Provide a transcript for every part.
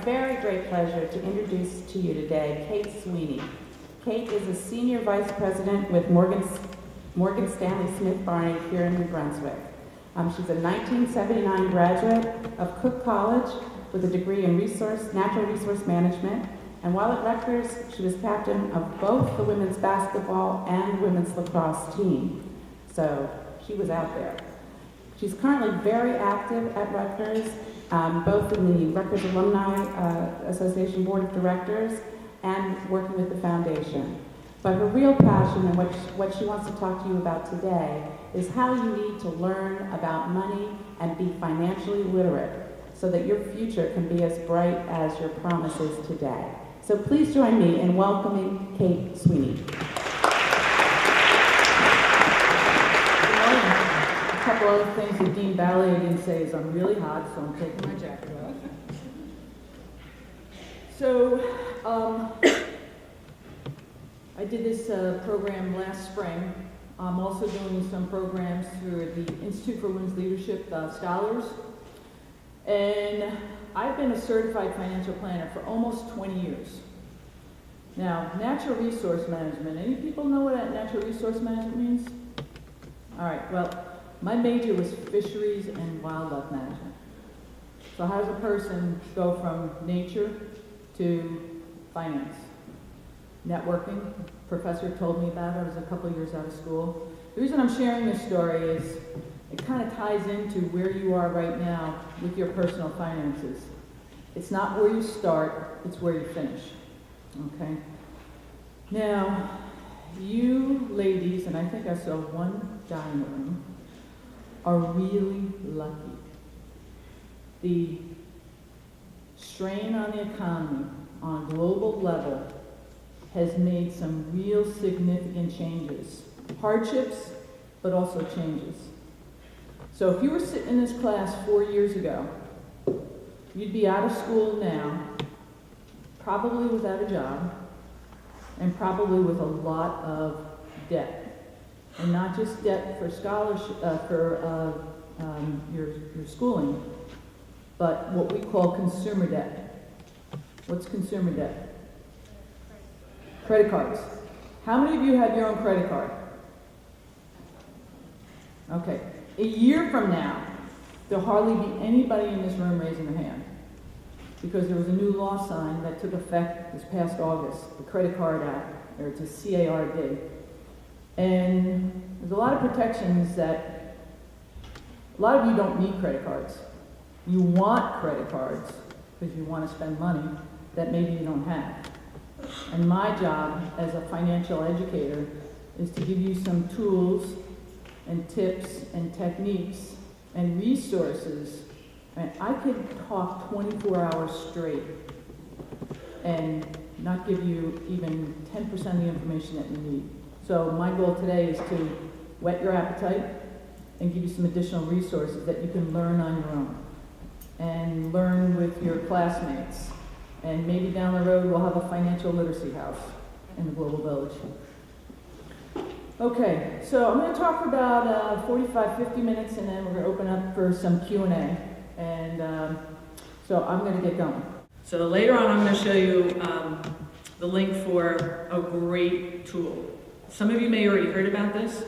very great pleasure to introduce to you today Kate Sweeney. Kate is a Senior Vice President with Morgan Stanley Smith Barney here in New Brunswick. She's a 1979 graduate of Cook College with a degree in Natural Resource Management, and while at Rutgers, she was captain of both the women's basketball and women's lacrosse team. So she was out there. She's currently very active at Rutgers, both in the Rutgers Alumni Association Board of Directors and working with the foundation. But her real passion and what she wants to talk to you about today is how you need to learn about money and be financially literate so that your future can be as bright as your promise is today. So please join me in welcoming Kate Sweeney. A couple other things that Dean Ballier didn't say is I'm really hot, so I'm taking my jacket off. So, I did this program last spring. I'm also doing some programs through the Institute for Women's Leadership Scholars. And I've been a certified financial planner for almost 20 years. Now, natural resource management. Any people know what natural resource management means? All right, well, my major was fisheries and wildlife management. So how does a person go from nature to finance? Networking. Professor told me about it. I was a couple of years out of school. The reason I'm sharing this story is it kind of ties into where you are right now with your personal finances. It's not where you start, it's where you finish. Okay? Now, you ladies, and I think I saw one guy in the room, are really lucky. The strain on the economy on a global level has made some real significant changes. Hardships, but also changes. So if you were sitting in this class 4 years ago, you'd be out of school now, probably without a job, and probably with a lot of debt. And not just debt for scholarship, your schooling, but what we call consumer debt. What's consumer debt? Credit cards. How many of you have your own credit card? Okay. A year from now, there'll hardly be anybody in this room raising their hand because there was a new law signed that took effect this past August, the Credit Card Act, or it's a CARD. And there's a lot of protections that a lot of you don't need credit cards. You want credit cards because you want to spend money that maybe you don't have. And my job as a financial educator is to give you some tools and tips and techniques and resources. And I could talk 24 hours straight and not give you even 10% of the information that you need. So my goal today is to whet your appetite and give you some additional resources that you can learn on your own and learn with your classmates. And maybe down the road we'll have a financial literacy house in the Global Village. Okay, so I'm going to talk for about 45, 50 minutes, and then we're going to open up for some Q&A. And so I'm going to get going. So later on I'm going to show you the link for a great tool. Some of you may already heard about this,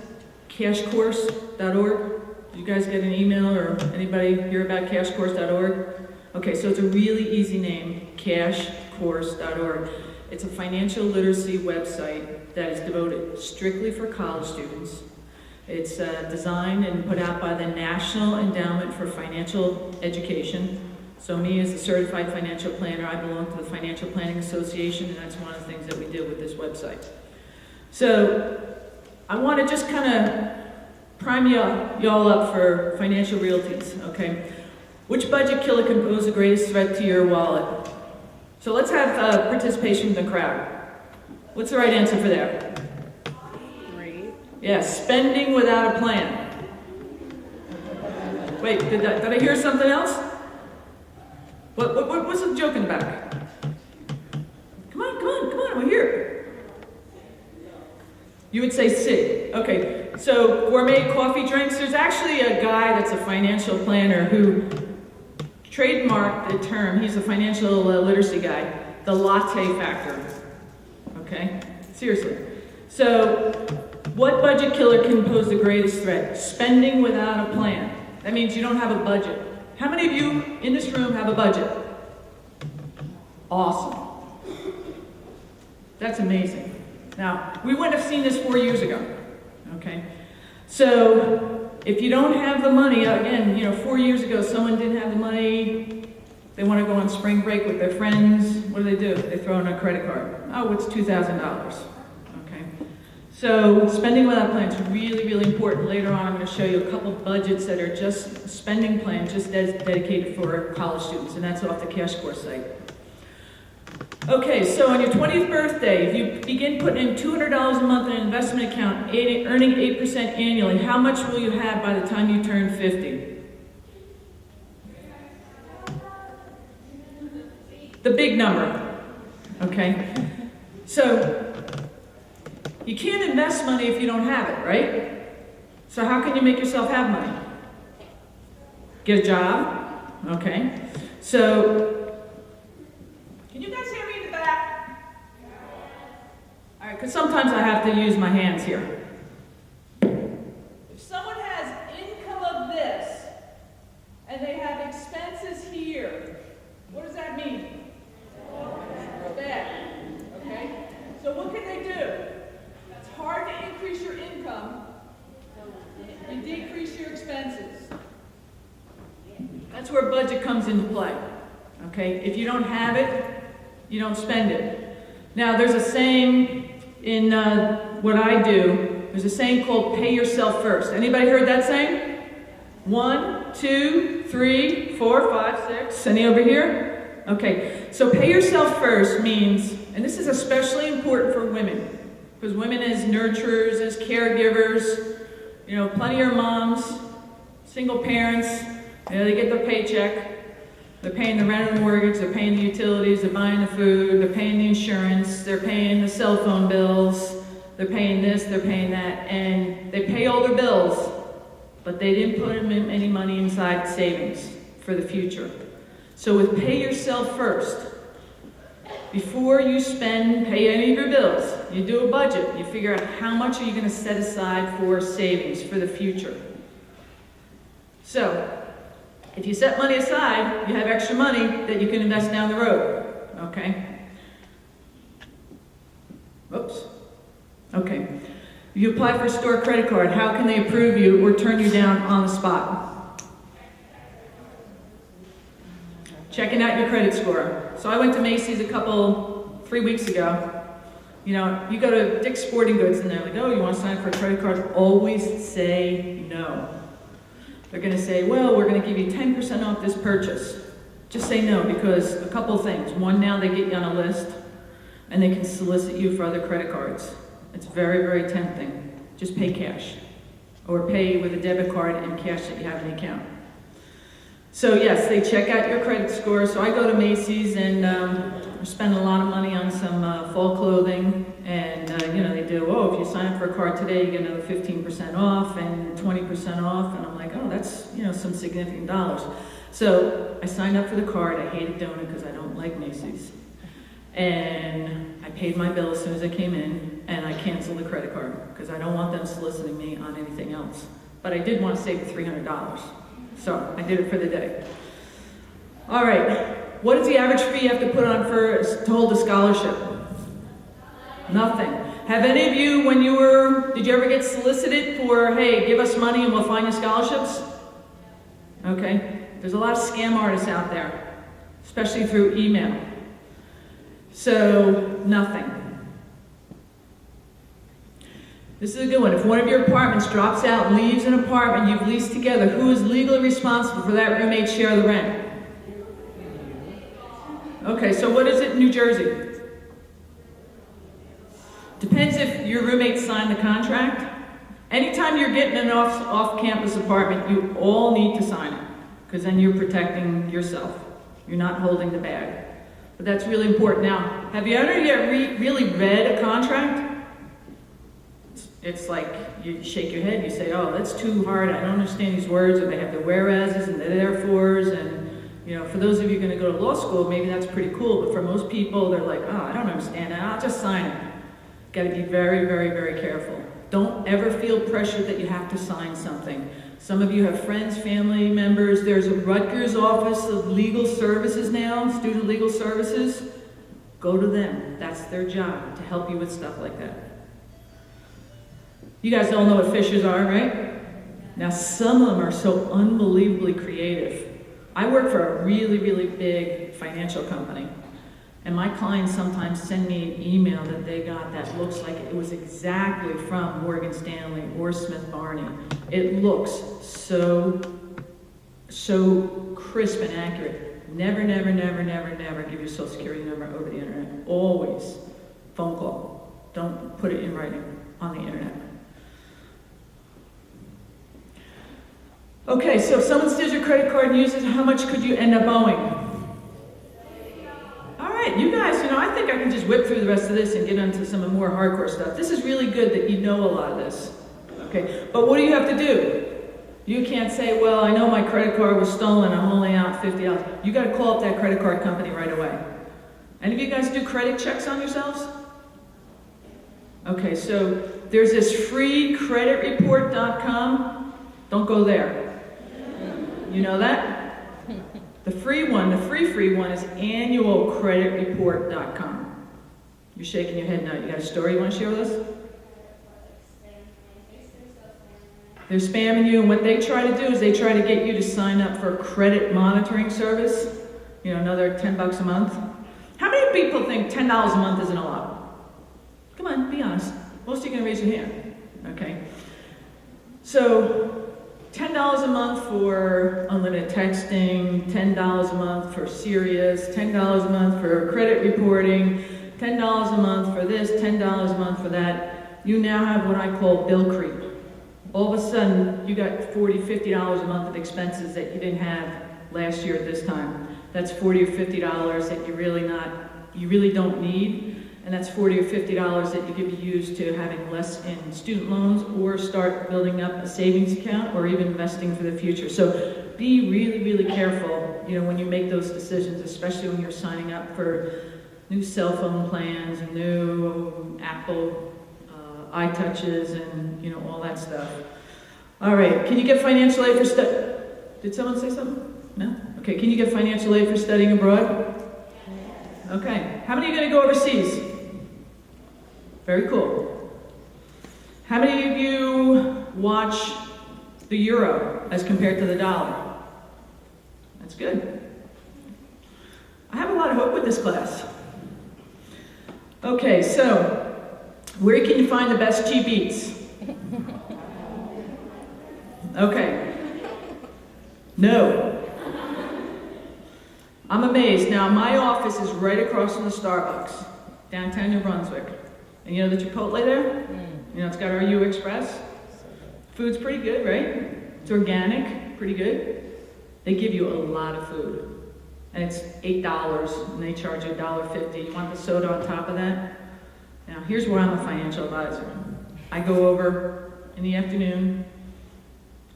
cashcourse.org. Did you guys get an email or anybody hear about cashcourse.org? Okay, so it's a really easy name, cashcourse.org. It's a financial literacy website that is devoted strictly for college students. It's designed and put out by the National Endowment for Financial Education. So me as a certified financial planner, I belong to the Financial Planning Association, and that's one of the things that we do with this website. So I want to just kind of prime y'all up for financial realties, okay? Which budget killer can pose the greatest threat to your wallet? So let's have participation from the crowd. What's the right answer for that? Yeah, spending without a plan. Wait, did I hear something else? What's the joke in the back? Come on, we're here. You would say C. Okay, so gourmet coffee drinks. There's actually a guy that's a financial planner who trademarked the term, he's a financial literacy guy, the latte factor. Okay? Seriously. So, what budget killer can pose the greatest threat? Spending without a plan. That means you don't have a budget. How many of you in this room have a budget? Awesome. That's amazing. Now, we wouldn't have seen this 4 years ago. Okay? So, if you don't have the money, again, 4 years ago, someone didn't have the money, they want to go on spring break with their friends, what do? They throw in a credit card. Oh, it's $2,000. Okay? So, spending without a plan is really, really important. Later on, I'm going to show you a couple budgets that are just spending plans, just dedicated for college students, and that's off the Cash Course site. Okay, so on your 20th birthday, if you begin putting in $200 a month in an investment account, earning 8% annually, how much will you have by the time you turn 50? The big number, okay? So, you can't invest money if you don't have it, right? So how can you make yourself have money? Get a job, okay? So, can you guys hear me in the back? All right, because sometimes I have to use my hands here. If someone has income of this, and they have expenses here, what does that mean? Bad, okay? So what can they do? It's hard to increase your income. You decrease your expenses. That's where budget comes into play, okay? If you don't have it, you don't spend it. Now, there's a saying in what I do, there's a saying called pay yourself first. Anybody heard that saying? 1, 2, 3, 4, 5, 6. Any over here? Okay, so pay yourself first means, and this is especially important for women, because women as nurturers, as caregivers, plenty of moms, single parents, they get their paycheck, they're paying the rent and the mortgage, they're paying the utilities, they're buying the food, they're paying the insurance, they're paying the cell phone bills, they're paying this, they're paying that, and they pay all their bills, but they didn't put any money inside savings for the future. So with pay yourself first, before you pay any of your bills, you do a budget. You figure out how much are you going to set aside for savings for the future. So, if you set money aside, you have extra money that you can invest down the road. Okay? Oops. Okay. If you apply for a store credit card, how can they approve you or turn you down on the spot? Checking out your credit score. So I went to Macy's 3 weeks ago. You go to Dick's Sporting Goods and they're like, oh, you want to sign up for a credit card? Always say no. They're going to say, well, we're going to give you 10% off this purchase. Just say no, because a couple of things. One, now they get you on a list and they can solicit you for other credit cards. It's very, very tempting. Just pay cash or pay with a debit card and cash that you have in the account. So yes, they check out your credit score. So I go to Macy's and I spend a lot of money on some fall clothing, and they do. Oh, if you sign up for a card today, you get another 15% off and 20% off, and I'm like, oh, that's some significant dollars. So I signed up for the card. I hated doing it because I don't like Macy's, and I paid my bill as soon as I came in, and I canceled the credit card because I don't want them soliciting me on anything else. But I did want to save the $300. So I did it for the day. All right, what is the average fee you have to put on to hold a scholarship? Nothing. Have any of you, did you ever get solicited for, hey, give us money and we'll find you scholarships? Okay, there's a lot of scam artists out there, especially through email. So, nothing. This is a good one. If one of your apartments drops out and leaves an apartment you've leased together, who is legally responsible for that roommate's share of the rent? Okay, so what is it in New Jersey? Depends if your roommate signed the contract. Anytime you're getting an off-campus apartment, you all need to sign it, because then you're protecting yourself. You're not holding the bag. But that's really important. Now, have you ever really read a contract? It's like you shake your head, you say, oh, that's too hard, I don't understand these words, or they have the whereases and the therefores, and You know, for those of you going to go to law school, maybe that's pretty cool, but for most people, they're like, oh, I don't understand that, I'll just sign it. Got to be very, very, very careful. Don't ever feel pressured that you have to sign something. Some of you have friends, family members. There's a Rutgers Office of Legal Services now, Student Legal Services. Go to them. That's their job, to help you with stuff like that. You guys all know what fishers are, right? Now, some of them are so unbelievably creative. I work for a really, really big financial company. And my clients sometimes send me an email that they got that looks like it was exactly from Morgan Stanley or Smith Barney. It looks so crisp and accurate. Never, never, never, never, never give your social security number over the internet. Always phone call. Don't put it in writing on the internet. Okay, so if someone steals your credit card and uses it, how much could you end up owing? You guys, I think I can just whip through the rest of this and get into some more hardcore stuff. This is really good that you know a lot of this. Okay, but what do you have to do? You can't say, well, I know my credit card was stolen, I'm only out $50. You got to call up that credit card company right away. Any of you guys do credit checks on yourselves? Okay, so there's this free creditreport.com. Don't go there. You know that? The free one is annualcreditreport.com. You're shaking your head now. You got a story you want to share with us? They're spamming you, and what they try to do is they try to get you to sign up for a credit monitoring service. Another $10 a month. How many people think $10 a month isn't a lot? Come on, be honest. Most of you are going to raise your hand. Okay. So, $10 a month for unlimited texting, $10 a month for Sirius, $10 a month for credit reporting, $10 a month for this, $10 a month for that. You now have what I call bill creep. All of a sudden, you got $40, $50 a month of expenses that you didn't have last year at this time. That's $40 or $50 that you really don't need. And that's $40 or $50 that you could be used to having less in student loans or start building up a savings account or even investing for the future. So be really, really careful, when you make those decisions, especially when you're signing up for new cell phone plans and new Apple iTouches and, all that stuff. All right, can you get financial aid for Did someone say something? No? Okay, can you get financial aid for studying abroad? Okay, how many are going to go overseas? Very cool. How many of you watch the euro as compared to the dollar? That's good. I have a lot of hope with this class. Okay, so where can you find the best cheap eats? Okay. No. I'm amazed. Now, my office is right across from the Starbucks, downtown New Brunswick. And you know the Chipotle there? It's got our U Express. Food's pretty good, right? It's organic, pretty good. They give you a lot of food. And it's $8, and they charge you $1.50. You want the soda on top of that? Now, here's where I'm a financial advisor. I go over in the afternoon.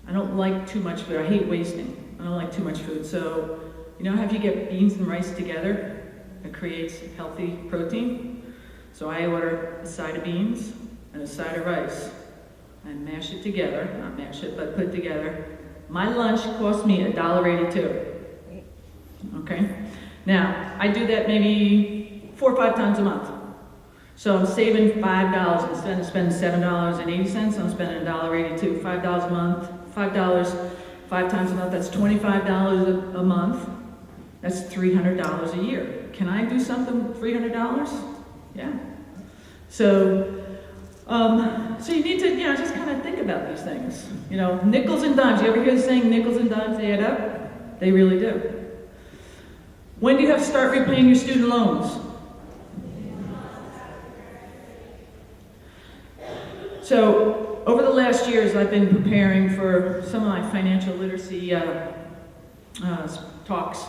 I don't like too much food. I hate wasting. I don't like too much food. So, how if you get beans and rice together, it creates healthy protein. So I order a side of beans and a side of rice and mash it together. Not mash it, but put it together. My lunch costs me $1.82. Okay? Now, I do that maybe 4 or 5 times a month. So I'm saving $5. Instead of spending $7.80, I'm spending $1.82. $5 a month. $5, 5 times a month, that's $25 a month. That's $300 a year. Can I do something with $300? Yeah. So you need to, just kind of think about these things. Nickels and dimes. You ever hear the saying, nickels and dimes, they add up? They really do. When do you have to start repaying your student loans? So, over the last years, I've been preparing for some of my financial literacy talks.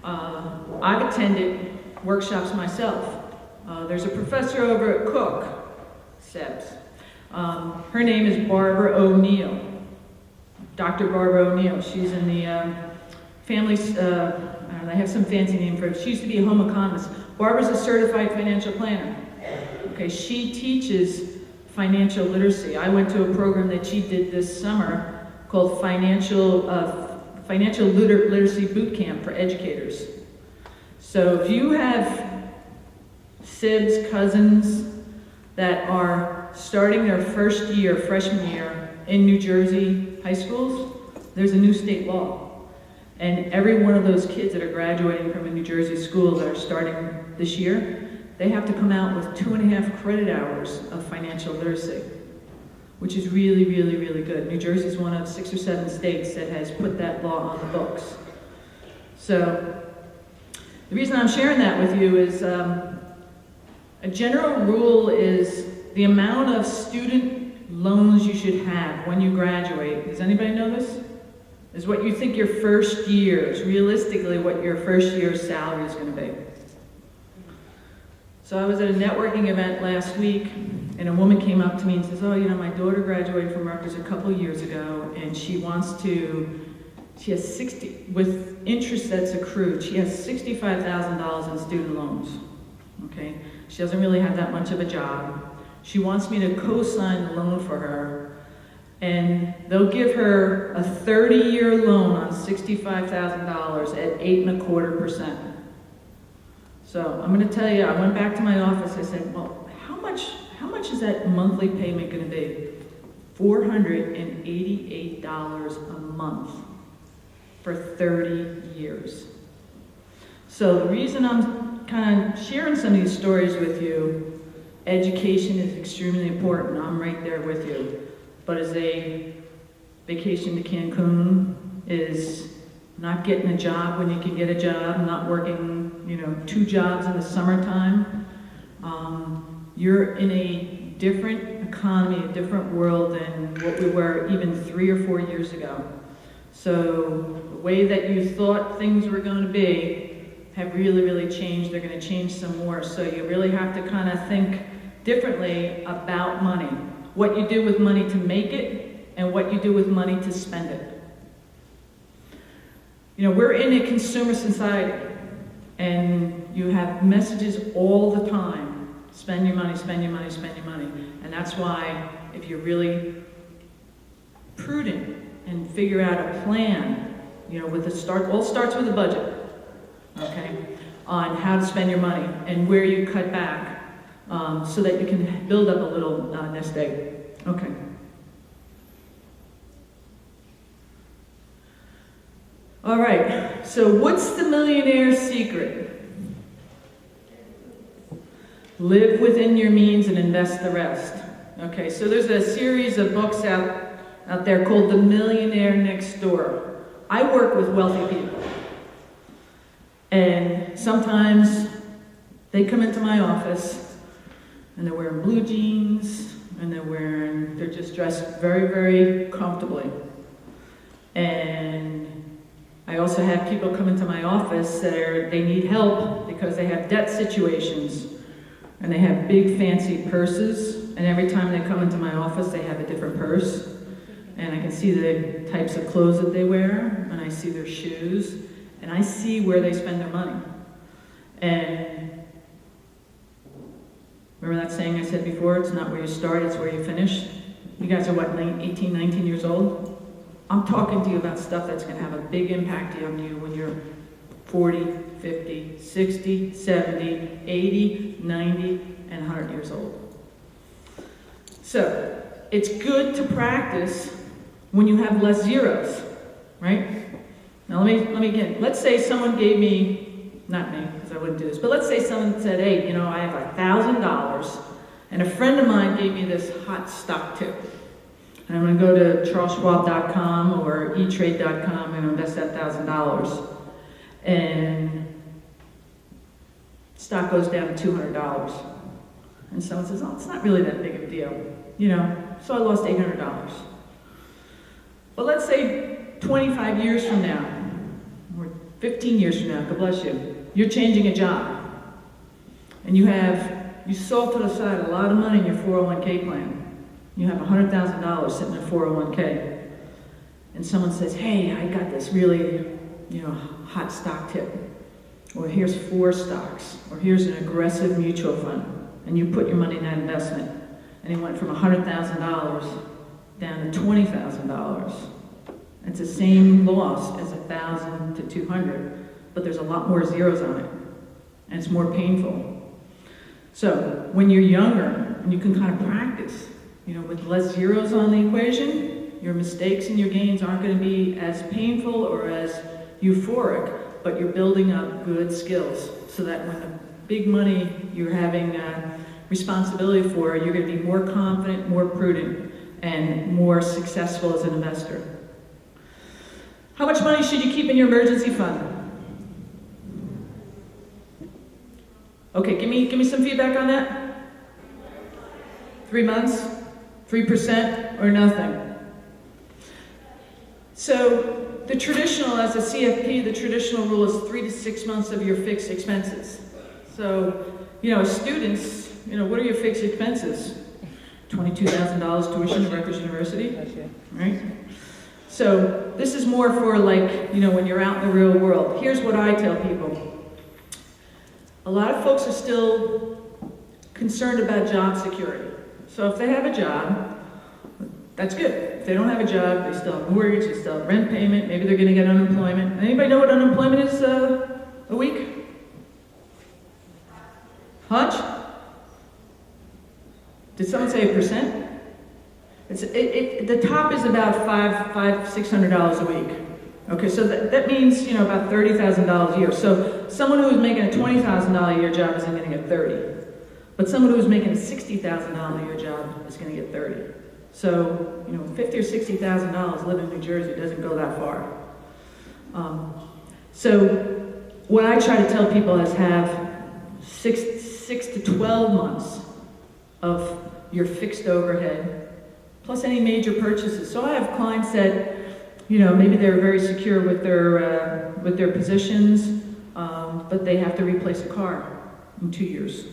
I've attended workshops myself. There's a professor over at Cook, Sebs. Her name is Barbara O'Neill, Dr. Barbara O'Neill. She's in the family, I don't know, they have some fancy name for it. She used to be a home economist. Barbara's a certified financial planner. Okay, she teaches financial literacy. I went to a program that she did this summer called Financial Literacy Boot Camp for educators. So if you have sibs, cousins that are starting their first year, freshman year, in New Jersey high schools, there's a new state law. And every one of those kids that are graduating from a New Jersey school that are starting this year, they have to come out with 2.5 credit hours of financial literacy, which is really, really, really good. New Jersey is one of 6 or 7 states that has put that law on the books. So the reason I'm sharing that with you is a general rule is the amount of student loans you should have when you graduate. Does anybody know this? Is what you think your first year is realistically what your first year's salary is going to be. So I was at a networking event last week, and a woman came up to me and says, oh, you know, my daughter graduated from Rutgers a couple years ago, and she has 60, with interest that's accrued, she has $65,000 in student loans, okay? She doesn't really have that much of a job. She wants me to co-sign the loan for her, and they'll give her a 30-year loan on $65,000 at 8.25%. So I'm going to tell you, I went back to my office. I said, well, how much is that monthly payment going to be? $488 a month for 30 years. So the reason I'm kind of sharing some of these stories with you, education is extremely important. I'm right there with you. But as a vacation to Cancun is not getting a job when you can get a job, not working, 2 jobs in the summertime. You're in a different economy, a different world than what we were even 3 or 4 years ago. So the way that you thought things were going to be have really, really changed. They're going to change some more. So you really have to kind of think differently about money. What you do with money to make it and what you do with money to spend it. We're in a consumer society, and you have messages all the time. Spend your money, spend your money, spend your money. And that's why if you're really prudent and figure out a plan, all starts with a budget, okay, on how to spend your money and where you cut back so that you can build up a little nest egg. Okay. All right, so what's the millionaire's secret? Live within your means and invest the rest. Okay, so there's a series of books out there called The Millionaire Next Door. I work with wealthy people. And sometimes they come into my office and they're wearing blue jeans and they're just dressed very, very comfortably. And I also have people come into my office that they need help because they have debt situations and they have big fancy purses, and every time they come into my office they have a different purse, and I can see the types of clothes that they wear, and I see their shoes, and I see where they spend their money. And remember that saying I said before, it's not where you start, it's where you finish? You guys are what, 18, 19 years old? I'm talking to you about stuff that's going to have a big impact on you when you're 40, 50, 60, 70, 80, 90, and 100 years old. So, it's good to practice when you have less zeros, right? Now let me again, let's say someone gave me, not me, because I wouldn't do this, but let's say someone said, hey, I have $1,000, and a friend of mine gave me this hot stock tip. And I'm going to go to charlesschwab.com or etrade.com and invest that $1,000. And stock goes down to $200. And someone says, oh, it's not really that big of a deal. So I lost $800. But let's say 25 years from now, or 15 years from now, God bless you, you're changing a job. And you sold to the side a lot of money in your 401k plan. You have $100,000 sitting in a 401k. And someone says, hey, I got this really hot stock tip, or here's 4 stocks, or here's an aggressive mutual fund, and you put your money in that investment, and it went from $100,000 down to $20,000. It's the same loss as 1,000 to 200, but there's a lot more zeros on it, and it's more painful. So when you're younger, and you can kind of practice, with less zeros on the equation, your mistakes and your gains aren't going to be as painful or as euphoric, but you're building up good skills so that when the big money you're having responsibility for, you're going to be more confident, more prudent, and more successful as an investor. How much money should you keep in your emergency fund? Okay, give me some feedback on that. 3 months, 3%, or nothing. So the traditional, as a CFP, the traditional rule is 3 to 6 months of your fixed expenses. So, students, what are your fixed expenses? $22,000 tuition at Rutgers University, right? So this is more for when you're out in the real world. Here's what I tell people. A lot of folks are still concerned about job security. So if they have a job, that's good. If they don't have a job, they still have mortgage, they still have rent payment, maybe they're gonna get unemployment. Anybody know what unemployment is a week? Hunch? Did someone say a percent? The top is about $600 a week. Okay, so that means, about $30,000 a year. So someone who is making a $20,000 a year job isn't gonna get 30. But someone who is making a $60,000 a year job is gonna get 30. So, $50,000 or $60,000 living in New Jersey doesn't go that far. So what I try to tell people is have 6 to 12 months of your fixed overhead, plus any major purchases. So I have clients that, maybe they're very secure with their positions, but they have to replace a car in 2 years.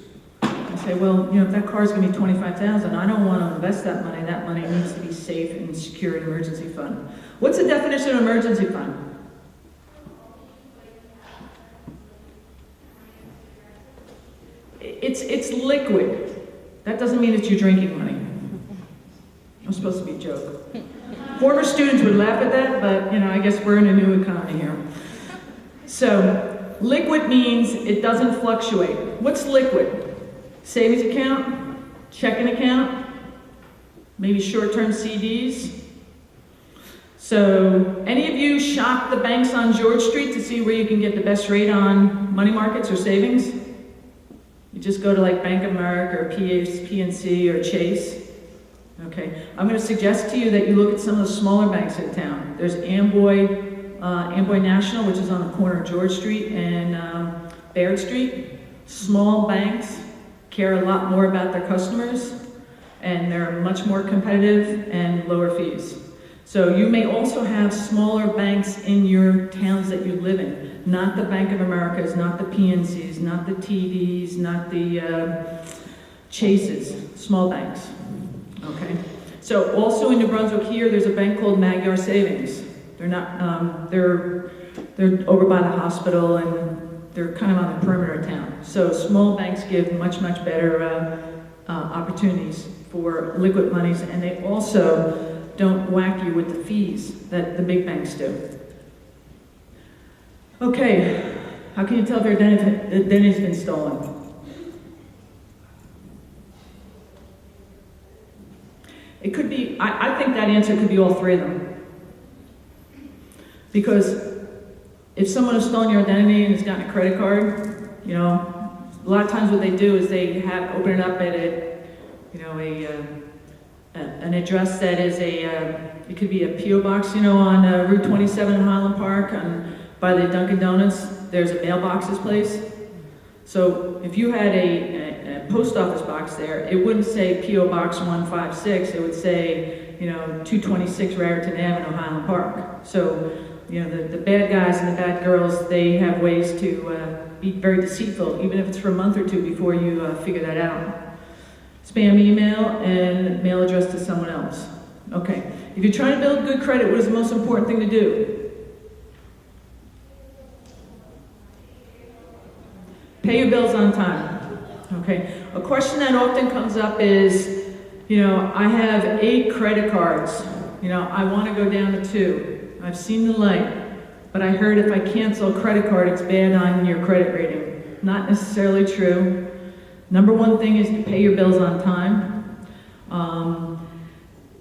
I say, well, if that car's going to be $25,000, I don't want to invest that money. That money needs to be safe and secure in an emergency fund. What's the definition of emergency fund? It's liquid. That doesn't mean it's your drinking money. I'm supposed to be a joke. Former students would laugh at that, but I guess we're in a new economy here. So, liquid means it doesn't fluctuate. What's liquid? Savings account, checking account, maybe short-term CDs. So, any of you shop the banks on George Street to see where you can get the best rate on money markets or savings? You just go to Bank of America or PNC or Chase. Okay, I'm going to suggest to you that you look at some of the smaller banks in town. There's Amboy National, which is on the corner of George Street and Baird Street. Small banks care a lot more about their customers, and they're much more competitive and lower fees. So you may also have smaller banks in your towns that you live in. Not the Bank of Americas, not the PNCs, not the TDs, not the Chases, small banks. Okay. So also in New Brunswick here, there's a bank called Magyar Savings. They're not. They're over by the hospital, and they're kind of on the perimeter of town. So small banks give much better opportunities for liquid monies, and they also don't whack you with the fees that the big banks do. Okay, how can you tell if your identity's been stolen? It could be, I think that answer could be all 3 of them. Because if someone has stolen your identity and has gotten a credit card, a lot of times what they do is they open it up at an address that is it could be a P.O. box, on Route 27 in Highland Park, by the Dunkin' Donuts, there's a mailboxes place. So if you had a post office box there, it wouldn't say P.O. Box 156, it would say, 226 Raritan Avenue, Highland Park. So, the bad guys and the bad girls, they have ways to be very deceitful, even if it's for a month or 2 before you figure that out. Spam email and mail address to someone else. Okay, if you're trying to build good credit, what is the most important thing to do? pay your bills on time. Okay. A question that often comes up is, I have 8 credit cards. I want to go down to 2. I've seen the light, but I heard if I cancel a credit card, it's bad on your credit rating. Not necessarily true. Number one thing is to pay your bills on time.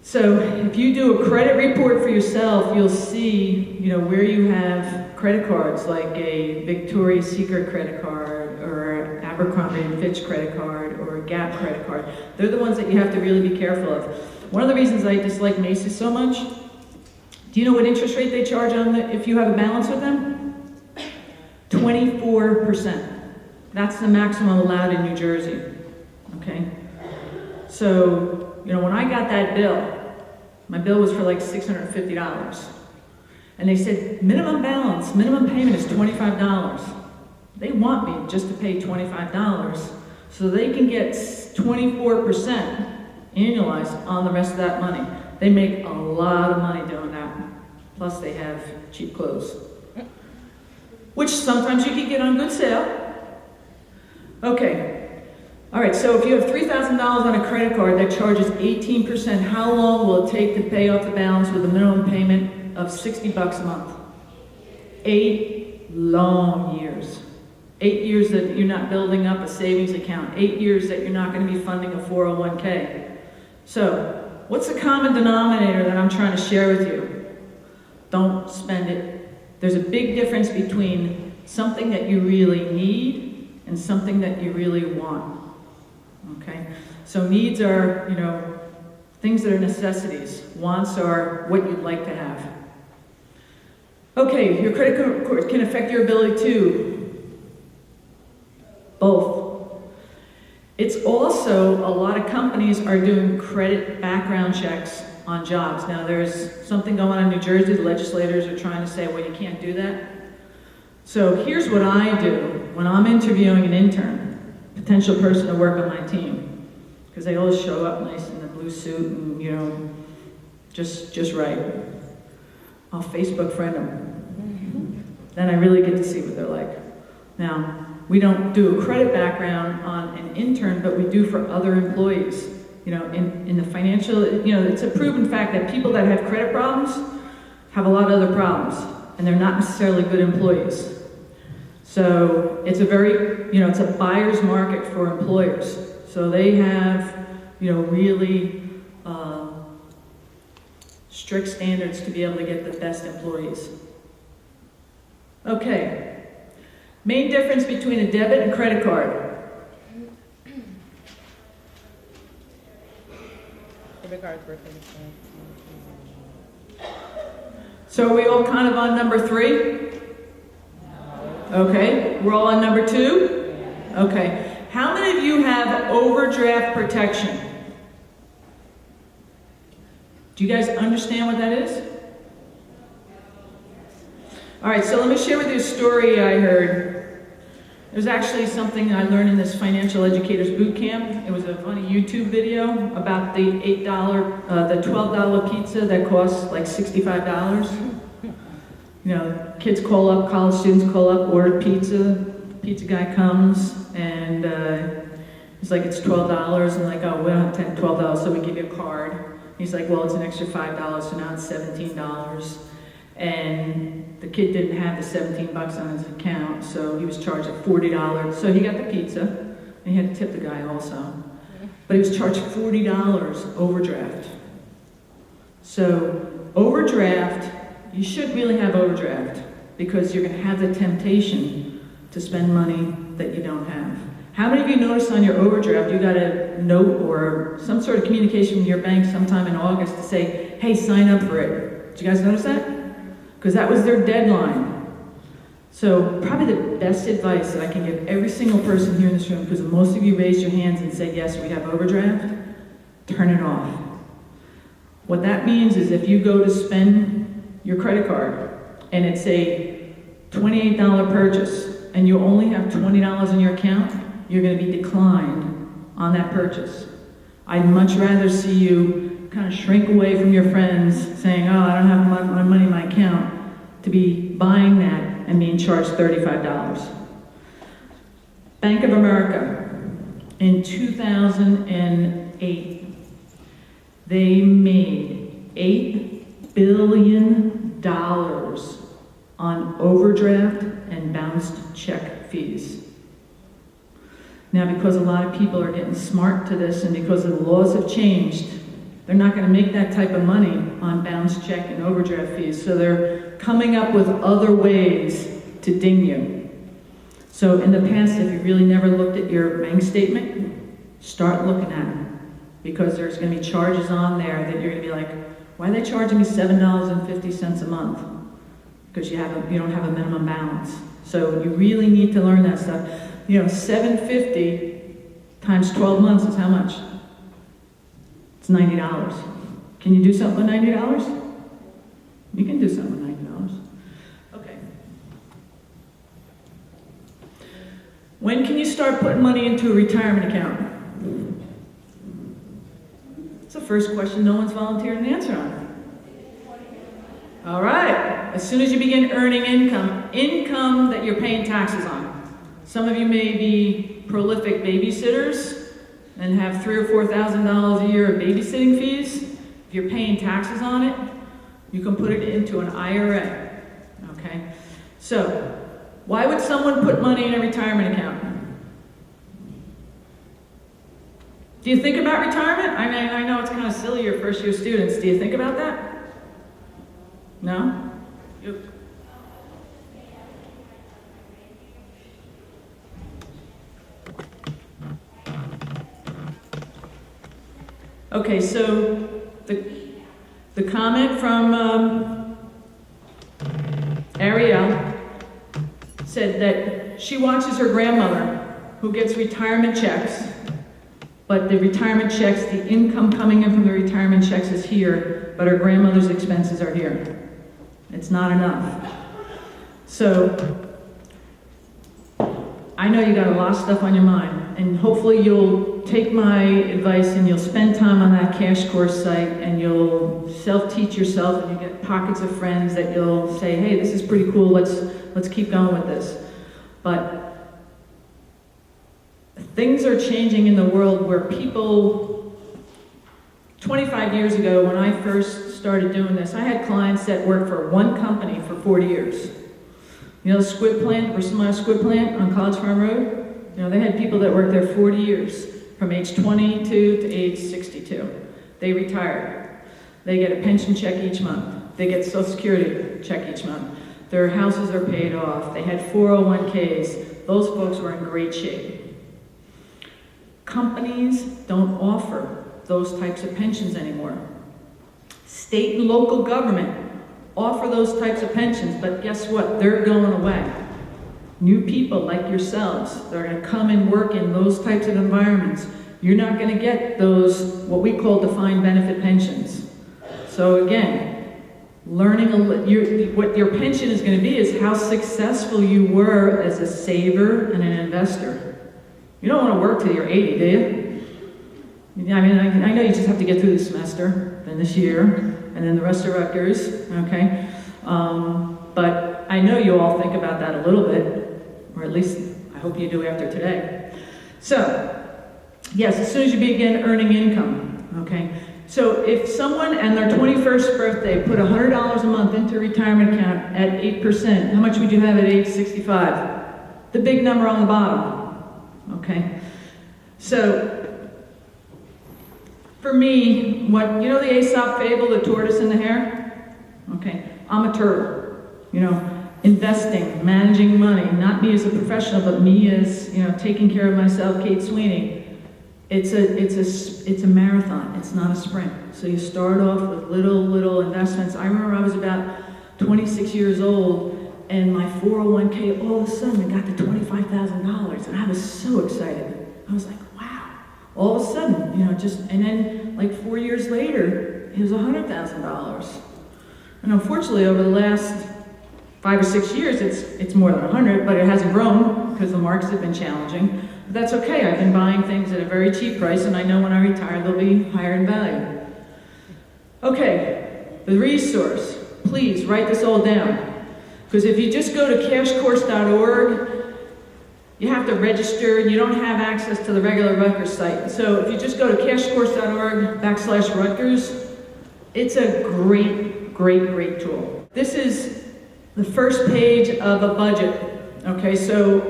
So if you do a credit report for yourself, you'll see, where you have credit cards, like a Victoria's Secret credit card, or Abercrombie & Fitch credit card, or a Gap credit card. They're the ones that you have to really be careful of. One of the reasons I dislike Macy's so much, do you know what interest rate they charge on if you have a balance with them? 24%. That's the maximum allowed in New Jersey. Okay? So, when I got that bill, my bill was for like $650. And they said, minimum payment is $25. They want me just to pay $25 so they can get 24% annualized on the rest of that money. They make a lot of money doing that. Plus they have cheap clothes, which sometimes you can get on good sale. Okay. All right, so if you have $3,000 on a credit card that charges 18%, how long will it take to pay off the balance with a minimum payment of $60 a month? 8 long years. 8 years that you're not building up a savings account. 8 years that you're not going to be funding a 401k. So, what's the common denominator that I'm trying to share with you? Don't spend it. There's a big difference between something that you really need and something that you really want. Okay? So needs are, things that are necessities. Wants are what you'd like to have. Okay, your credit card can affect your ability to both. It's also, a lot of companies are doing credit background checks on jobs. Now there's something going on in New Jersey. The legislators are trying to say, well, you can't do that. So here's what I do when I'm interviewing an intern, potential person to work on my team, because they always show up nice in the blue suit and, just right. I'll Facebook friend them. Then I really get to see what they're like. Now, we don't do a credit background on an intern, but we do for other employees. In the financial, it's a proven fact that people that have credit problems have a lot of other problems, and they're not necessarily good employees. So it's a very, it's a buyer's market for employers. So they have, really strict standards to be able to get the best employees. Okay. Main difference between a debit and credit card. Debit cards worth So are we all kind of on number 3? Okay, we're all on number 2? Okay. How many of you have overdraft protection? Do you guys understand what that is? All right, so let me share with you a story I heard. It was actually something I learned in this financial educators boot camp. It was a funny YouTube video about the the $12 pizza that costs like $65. Kids call up, college students call up, order pizza. Pizza guy comes and he's like, it's $12. And like, oh, we don't have $12, so we give you a card. He's like, well, it's an extra $5, so now it's $17. And the kid didn't have the $17 on his account, so he was charged at $40. So he got the pizza, and he had to tip the guy also. But he was charged $40 overdraft. So overdraft, you should really have overdraft, because you're going to have the temptation to spend money that you don't have. How many of you noticed on your overdraft you got a note or some sort of communication from your bank sometime in August to say, hey, sign up for it? Did you guys notice that? Because that was their deadline. So probably the best advice that I can give every single person here in this room, because most of you raised your hands and said, yes, we have overdraft, turn it off. What that means is if you go to spend your credit card and it's a $28 purchase and you only have $20 in your account, you're going to be declined on that purchase. I'd much rather see you kind of shrink away from your friends saying, oh, I don't have my money in my account, to be buying that and being charged $35. Bank of America, in 2008, they made $8 billion on overdraft and bounced check fees. Now, because a lot of people are getting smart to this and because the laws have changed, they're not going to make that type of money on bounced check and overdraft fees. So they're coming up with other ways to ding you. So in the past, if you really never looked at your bank statement, start looking at it. Because there's going to be charges on there that you're going to be like, why are they charging me $7.50 a month? Because you don't have a minimum balance. So you really need to learn that stuff. You know, $7.50 times 12 months is how much? It's $90. Can you do something with $90? You can do something with $90. Okay. When can you start putting money into a retirement account? It's the first question no one's volunteered an answer on. All right. As soon as you begin earning income that you're paying taxes on. Some of you may be prolific babysitters and have $3,000 or $4,000 a year of babysitting fees. If you're paying taxes on it, you can put it into an IRA. Okay? So, why would someone put money in a retirement account? Do you think about retirement? I mean, I know it's kind of silly, you're first-year students. Do you think about that? No? Okay, so the comment from Ariel said that she watches her grandmother who gets retirement checks, but the retirement checks, the income coming in from the retirement checks is here, but her grandmother's expenses are here. It's not enough. So, I know you got a lot of stuff on your mind, and hopefully you'll take my advice and you'll spend time on that cash course site and you'll self-teach yourself and you get pockets of friends that you'll say, hey, this is pretty cool, let's keep going with this. But things are changing in the world where people, 25 years ago when I first started doing this, I had clients that worked for one company for 40 years. You know the squid plant, Versailles squid plant on College Farm Road? You know, they had people that worked there 40 years, from age 22 to age 62. They retired. They get a pension check each month. They get Social Security check each month. Their houses are paid off. They had 401ks. Those folks were in great shape. Companies don't offer those types of pensions anymore. State and local government offer those types of pensions, but guess what? They're going away. New people like yourselves, they're going to come and work in those types of environments. You're not going to get those, what we call defined benefit pensions. So again, learning what your pension is going to be is how successful you were as a saver and an investor. You don't want to work till you're 80, do you? I mean, I know you just have to get through the semester, then this year, and then the rest of Rutgers, okay? But I know you all think about that a little bit, or at least I hope you do after today. So, yes, as soon as you begin earning income, okay? So if someone on their 21st birthday put $100 a month into a retirement account at 8%, how much would you have at age 65? The big number on the bottom, okay? So, for me, you know the Aesop fable, the tortoise and the hare? Okay, I'm a turtle, you know, investing, managing money, not me as a professional, but me as, you know, taking care of myself, Kate Sweeney. It's a marathon, it's not a sprint. So you start off with little investments. I remember I was about 26 years old and my 401k, all of a sudden, it got to $25,000 and I was so excited. I was like, wow. All of a sudden, you know, and then like 4 years later, it was $100,000. And unfortunately, over the last 5 or 6 years, it's more than 100, but it hasn't grown because the markets have been challenging. But that's okay. I've been buying things at a very cheap price, and I know when I retire, they'll be higher in value. Okay, the resource. Please write this all down. Because if you just go to cashcourse.org, you have to register, and you don't have access to the regular Rutgers site. So if you just go to cashcourse.org/Rutgers, it's a great, great, great tool. This is the first page of a budget. Okay, so,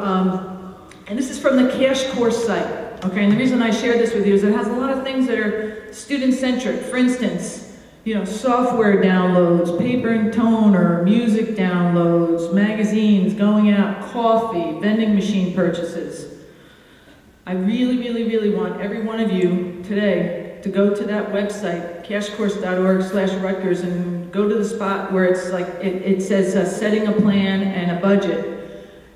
and this is from the Cash Course site. Okay, and the reason I share this with you is it has a lot of things that are student-centric. For instance, software downloads, paper and toner, music downloads, magazines, going out, coffee, vending machine purchases. I really, really, really want every one of you today to go to that website, cashcourse.org/Rutgers, and go to the spot where it's like, it says setting a plan and a budget.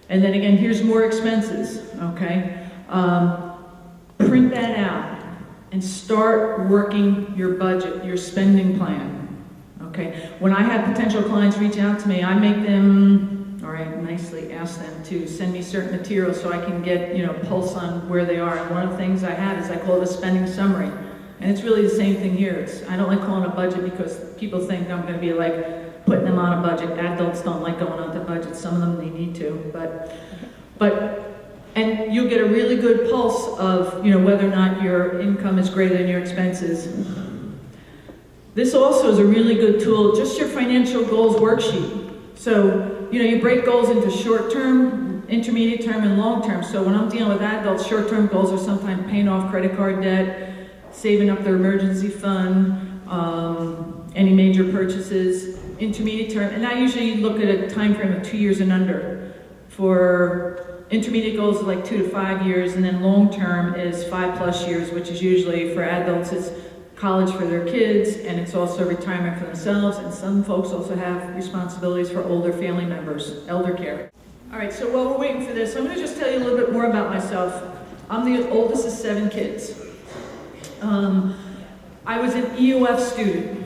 And then again, here's more expenses, okay? Print that out and start working your budget, your spending plan, okay? When I have potential clients reach out to me, I make them, or I nicely ask them to send me certain materials so I can get, pulse on where they are. And one of the things I have is I call it a spending summary. And it's really the same thing here. I don't like calling it a budget because people think I'm going to be like putting them on a budget. Adults don't like going on to budgets. Some of them they need to, and you'll get a really good pulse of, whether or not your income is greater than your expenses. This also is a really good tool, just your financial goals worksheet. So, you break goals into short-term, intermediate term, and long-term. So when I'm dealing with adults, short-term goals are sometimes paying off credit card debt, saving up their emergency fund, any major purchases. Intermediate term, and I usually look at a time frame of 2 years and under. For intermediate goals are like 2 to 5 years, and then long term is 5+ years, which is usually for adults, it's college for their kids, and it's also retirement for themselves, and some folks also have responsibilities for older family members, elder care. All right, so while we're waiting for this, I'm going to just tell you a little bit more about myself. I'm the oldest of 7 kids. I was an EOF student.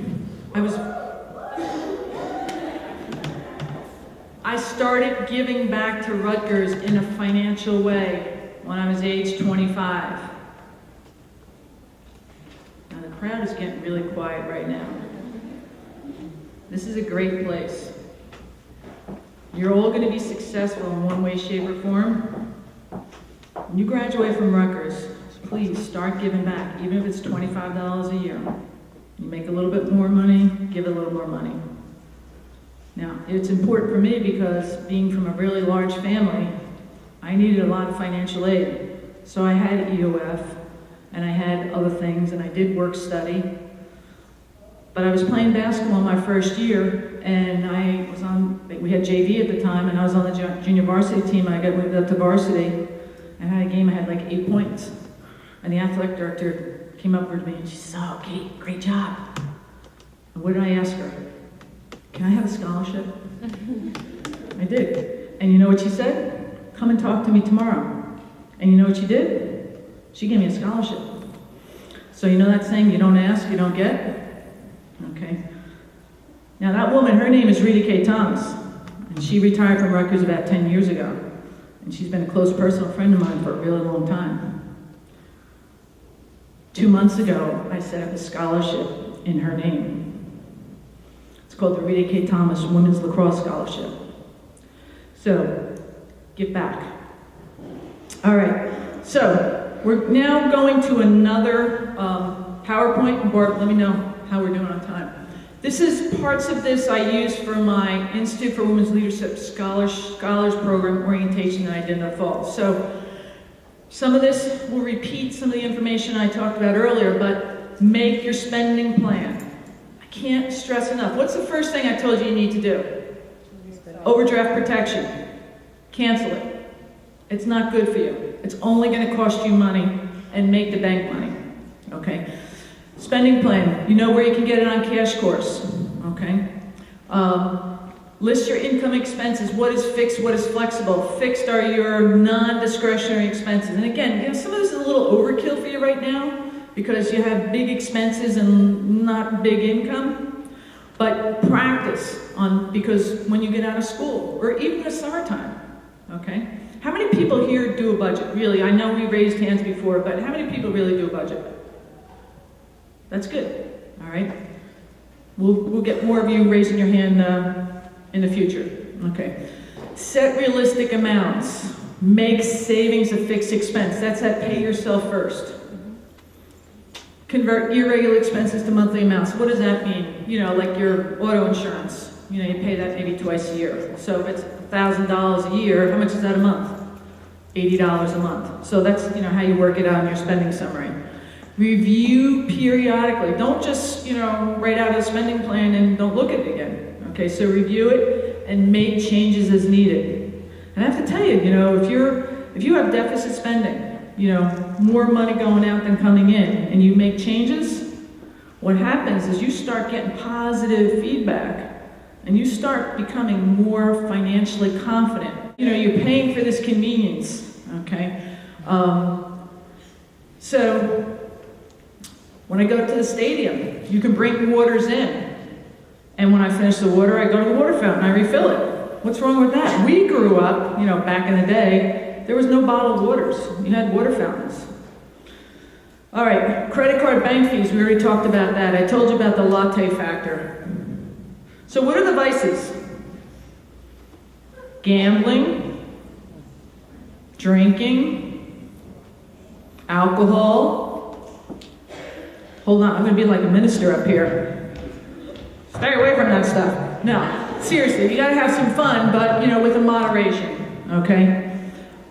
I started giving back to Rutgers in a financial way when I was age 25. Now the crowd is getting really quiet right now. This is a great place. You're all going to be successful in one way, shape, or form. When you graduate from Rutgers, please start giving back, even if it's $25 a year. You make a little bit more money, give a little more money. Now, it's important for me because being from a really large family, I needed a lot of financial aid. So I had EOF, and I had other things, and I did work study. But I was playing basketball my first year, and we had JV at the time, and I was on the junior varsity team. I got moved up to varsity, and I had a game, I had like 8 points. And the athletic director came up to me, and she said, "Oh, Kate, great job." And what did I ask her? "Can I have a scholarship?" I did. And you know what she said? "Come and talk to me tomorrow." And you know what she did? She gave me a scholarship. So you know that saying, you don't ask, you don't get? Okay. Now that woman, her name is Rita K. Thomas. And she retired from Rutgers about 10 years ago. And she's been a close personal friend of mine for a really long time. 2 months ago, I set up a scholarship in her name. It's called the Rita K. Thomas Women's Lacrosse Scholarship. So, give back. All right, so we're now going to another PowerPoint. And Barb, let me know how we're doing on time. This is parts of this I use for my Institute for Women's Leadership Scholars Program orientation that I did in the fall. So, some of this will repeat some of the information I talked about earlier, but make your spending plan. I can't stress enough. What's the first thing I told you need to do? Overdraft protection. Cancel it. It's not good for you. It's only going to cost you money and make the bank money. Okay? Spending plan. You know where you can get it on Cash Course. Okay? List your income expenses. What is fixed? What is flexible? Fixed are your non-discretionary expenses. And again, some of this is a little overkill for you right now because you have big expenses and not big income. But practice on, because when you get out of school, or even the summertime, okay? How many people here do a budget? Really, I know we raised hands before, but how many people really do a budget? That's good, all right? We'll get more of you raising your hand in the future, okay? Set realistic amounts. Make savings a fixed expense. That's that pay yourself first. Convert irregular expenses to monthly amounts. What does that mean? You know, like your auto insurance. You know, you pay that maybe twice a year. So if it's $1,000 a year, how much is that a month? $80 a month. So that's, you know, how you work it out in your spending summary. Review periodically. Don't just, you know, write out a spending plan and don't look at it again. Okay, so review it and make changes as needed. And I have to tell you, you know, if you have deficit spending, you know, more money going out than coming in, and you make changes, what happens is you start getting positive feedback and you start becoming more financially confident. You know, you're paying for this convenience, okay? So, when I go to the stadium, you can bring waters in. And when I finish the water, I go to the water fountain, I refill it. What's wrong with that? We grew up, you know, back in the day, there was no bottled waters. You had water fountains. All right, credit card bank fees, we already talked about that. I told you about the latte factor. So what are the vices? Gambling, drinking, alcohol. Hold on, I'm gonna be like a minister up here. Stay away from that stuff. No, seriously, you gotta have some fun, but you know, with a moderation, okay?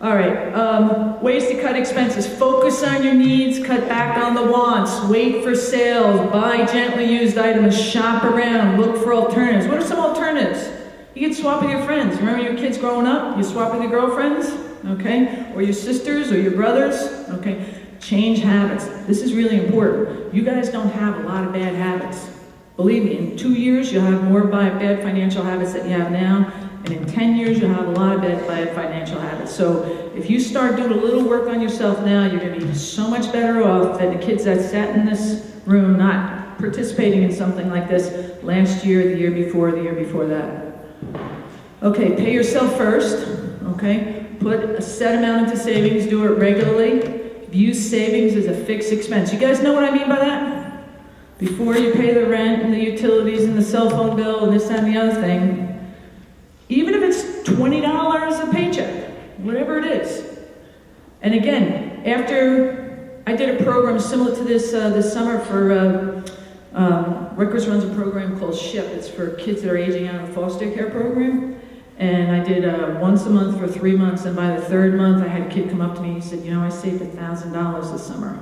All right, ways to cut expenses. Focus on your needs, cut back on the wants, wait for sales, buy gently used items, shop around, look for alternatives. What are some alternatives? You can swap with your friends. Remember your kids growing up? You swap with your girlfriends, okay? Or your sisters or your brothers, okay? Change habits. This is really important. You guys don't have a lot of bad habits. Believe me, in 2 years, you'll have more bad financial habits than you have now. And in 10 years, you'll have a lot of bad financial habits. So if you start doing a little work on yourself now, you're going to be so much better off than the kids that sat in this room not participating in something like this last year, the year before that. Okay, pay yourself first. Okay, put a set amount into savings, do it regularly. View savings as a fixed expense. You guys know what I mean by that? Before you pay the rent and the utilities and the cell phone bill and this, that, and the other thing, even if it's $20 a paycheck, whatever it is. And again, after I did a program similar to this this summer for, Rutgers runs a program called SHIP. It's for kids that are aging out of a foster care program. And I did once a month for 3 months, and by the third month, I had a kid come up to me and he said, you know, I saved $1,000 this summer.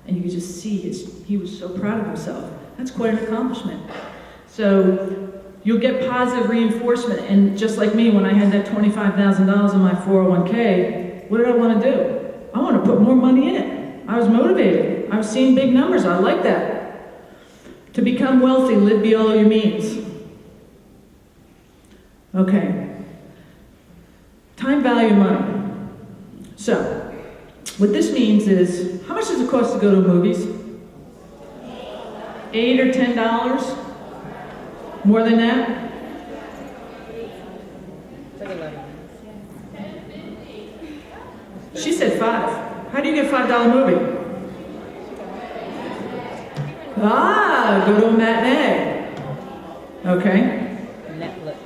And you could just see he was so proud of himself. That's quite an accomplishment. So you'll get positive reinforcement. And just like me, when I had that $25,000 in my 401k, what did I want to do? I want to put more money in it. I was motivated. I was seeing big numbers. I like that. To become wealthy, live below your means. Okay. Time value money. So, what this means is, how much does it cost to go to movies? $8 or $10? More than that? She said $5. How do you get $5 movie? Go to a matinee. Okay. Netflix.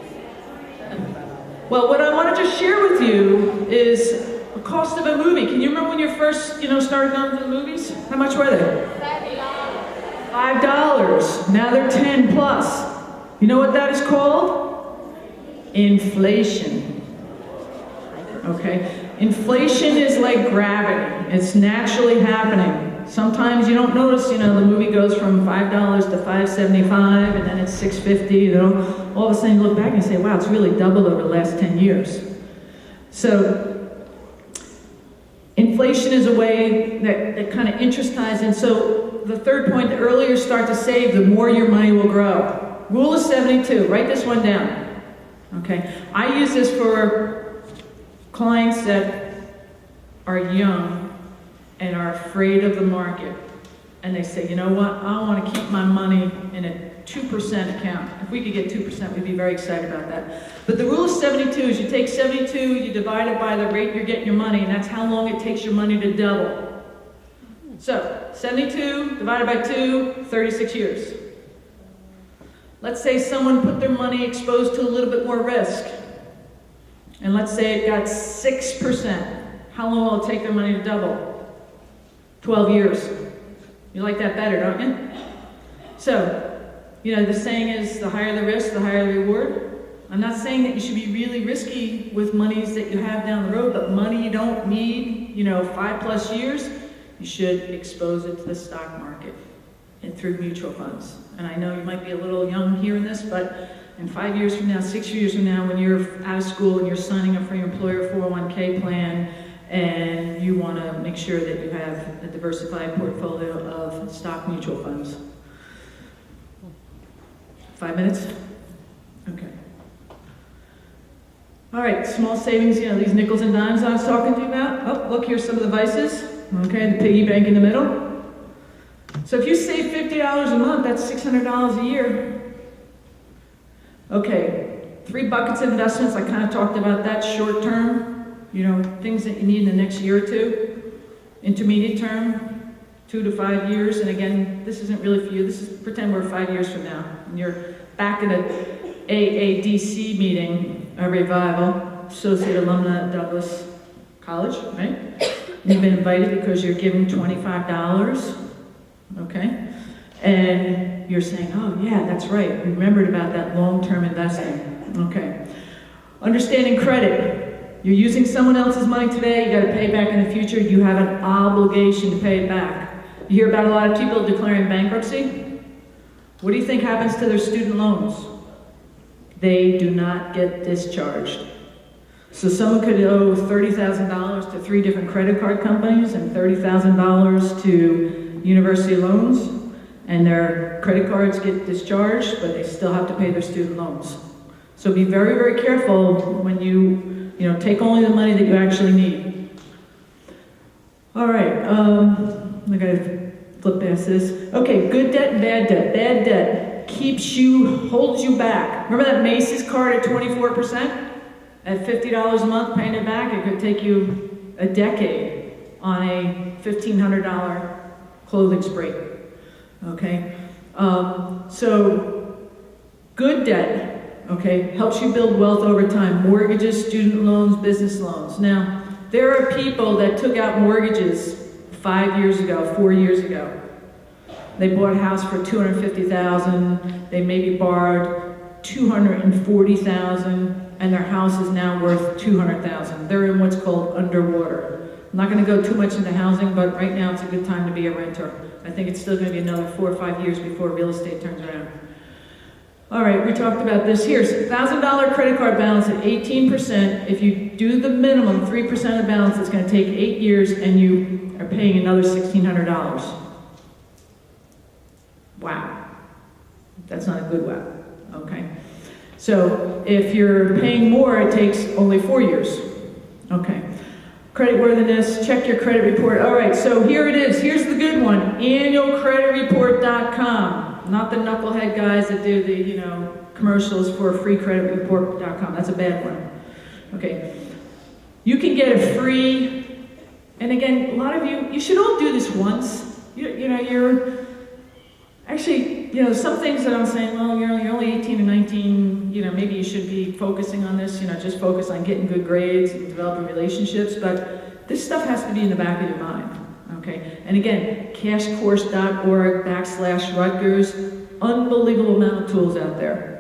Well, what I want to just share with you is the cost of a movie. Can you remember when you first, started going to the movies? How much were they? $5. Now they're 10 plus. You know what that is called? Inflation. Okay? Inflation is like gravity. It's naturally happening. Sometimes you don't notice, the movie goes from $5 to $5.75, and then it's $6.50, all of a sudden you look back and you say, wow, it's really doubled over the last 10 years. So, inflation is a way that kind of interest ties in. So, the third point, the earlier you start to save, the more your money will grow. Rule of 72, write this one down. Okay, I use this for clients that are young and are afraid of the market. And they say, you know what, I want to keep my money in a 2% account. If we could get 2%, we'd be very excited about that. But the rule of 72 is you take 72, you divide it by the rate you're getting your money, and that's how long it takes your money to double. So, 72 divided by 2, 36 years. Let's say someone put their money exposed to a little bit more risk. and let's say it got 6%. How long will it take their money to double? 12 years. You like that better, don't you? So, the saying is, the higher the risk, the higher the reward. I'm not saying that you should be really risky with monies that you have down the road, but money you don't need, 5+ years, you should expose it to the stock market and through mutual funds. And I know you might be a little young hearing this, but in 5 years from now, 6 years from now, when you're out of school and you're signing up for your employer 401k plan, and you want to make sure that you have a diversified portfolio of stock mutual funds. 5 minutes? Okay. All right, small savings, these nickels and dimes I was talking to you about. Oh, look, here's some of the vices. Okay, the piggy bank in the middle. So if you save $50 a month, that's $600 a year. Okay, 3 buckets of investments. I kind of talked about that short term. Things that you need in the next year or two. Intermediate term, 2 to 5 years. And again, this isn't really for you. This is, pretend we're 5 years from now. And you're back at an AADC meeting, a revival, Associate Alumna at Douglas College, right? You've been invited because you're giving $25, okay? And you're saying, oh yeah, that's right. Remembered about that long-term investing, okay? Understanding credit. You're using someone else's money today, you gotta pay back in the future, you have an obligation to pay it back. You hear about a lot of people declaring bankruptcy. What do you think happens to their student loans? They do not get discharged. So someone could owe $30,000 to 3 different credit card companies and $30,000 to university loans, and their credit cards get discharged, but they still have to pay their student loans. So be very, very careful when you take only the money that you actually need. All right, I gotta flip past this. Okay, good debt and bad debt. Bad debt holds you back. Remember that Macy's card at 24%? At $50 a month, paying it back, it could take you a decade on a $1,500 clothing spree. Okay? So, good debt, okay, helps you build wealth over time. Mortgages, student loans, business loans. Now, there are people that took out mortgages 5 years ago, 4 years ago. They bought a house for $250,000. They maybe borrowed $240,000, and their house is now worth $200,000. They're in what's called underwater. I'm not going to go too much into housing, but right now it's a good time to be a renter. I think it's still going to be another 4 or 5 years before real estate turns around. All right, we talked about this here. $1,000 credit card balance at 18%. If you do the minimum, 3% of the balance, it's going to take 8 years, and you are paying another $1,600. Wow. That's not a good wow. Okay. So if you're paying more, it takes only 4 years. Okay. Creditworthiness, check your credit report. All right, so here it is. Here's the good one. Annualcreditreport.com. Not the knucklehead guys that do the, commercials for freecreditreport.com. That's a bad one. Okay. You can get a free, and again, a lot of you should all do this once. You're actually, some things that I'm saying, well, you're only 18 and 19, maybe you should be focusing on this, just focus on getting good grades and developing relationships, but this stuff has to be in the back of your mind, okay? And again, cashcourse.org/Rutgers, unbelievable amount of tools out there.